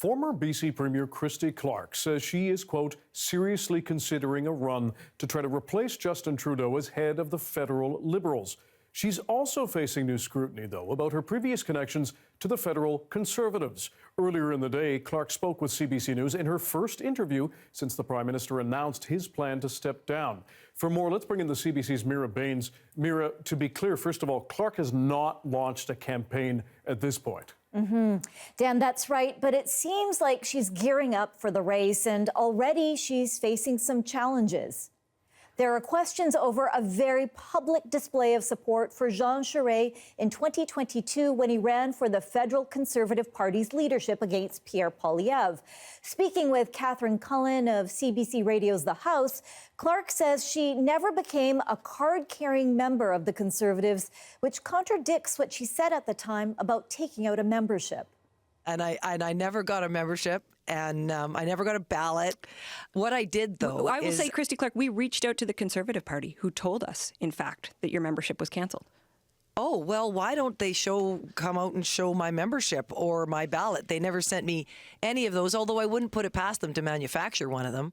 Former BC Premier Christy Clark says she is, quote, seriously considering a run to try to replace Justin Trudeau as head of the federal Liberals. She's also facing new scrutiny, though, about her previous connections to the federal Conservatives. Earlier in the day, Clark spoke with CBC News in her first interview since the Prime Minister announced his plan to step down. For more, let's bring in the CBC's Meera Bains. Meera, to be clear, first of all, Clark has not launched a campaign at this point. Dan, that's right. But it seems like she's gearing up for the race, and already she's facing some challenges. There are questions over a very public display of support for Jean Charest in 2022 when he ran for the federal Conservative Party's leadership against Pierre Poilievre. Speaking with Catherine Cullen of CBC Radio's The House, Clark says she never became a card-carrying member of the Conservatives, which contradicts what she said at the time about taking out a membership. And I never got a membership, and I never got a ballot. What I did, though, I will say, Christy Clark, we reached out to the Conservative Party, who told us, in fact, that your membership was cancelled. Oh, well, why don't they come out and show my membership or my ballot? They never sent me any of those, although I wouldn't put it past them to manufacture one of them.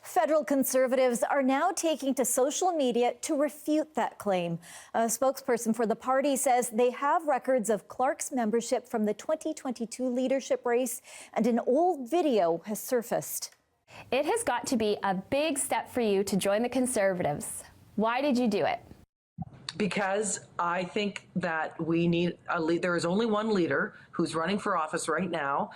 Federal Conservatives are now taking to social media to refute that claim. A spokesperson for the party says they have records of Clark's membership from the 2022 leadership race, and an old video has surfaced. It has got to be a big step for you to join the Conservatives. Why did you do it? Because I think that we need a lead. There is only one leader who's running for office right now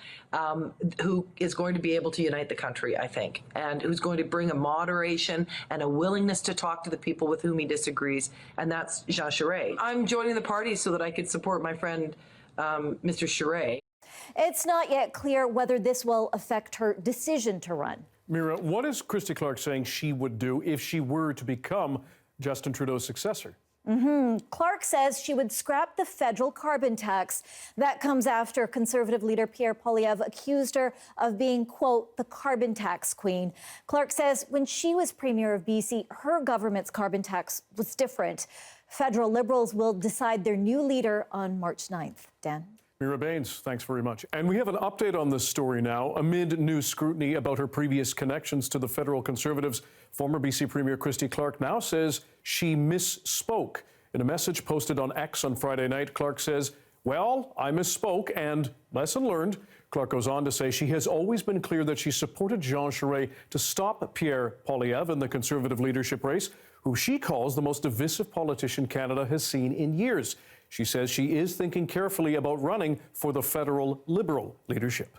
who is going to be able to unite the country, I think, and who's going to bring a moderation and a willingness to talk to the people with whom he disagrees, and that's Jean Charest. I'm joining the party so that I could support my friend, Mr. Charest. It's not yet clear whether this will affect her decision to run. Meera, what is Christy Clark saying she would do if she were to become Justin Trudeau's successor? Clark says she would scrap the federal carbon tax. That comes after Conservative leader Pierre Poilievre accused her of being, quote, the carbon tax queen. Clark says when she was Premier of BC, her government's carbon tax was different. Federal Liberals will decide their new leader on March 9th. Dan? Meera Bains, thanks very much. And we have an update on this story now. Amid new scrutiny about her previous connections to the federal Conservatives, former BC Premier Christy Clark now says she misspoke. In a message posted on X on Friday night, Clark says, well, I misspoke, and lesson learned. Clark goes on to say she has always been clear that she supported Jean Charest to stop Pierre Poilievre in the Conservative leadership race, who she calls the most divisive politician Canada has seen in years. She says she is thinking carefully about running for the federal Liberal leadership.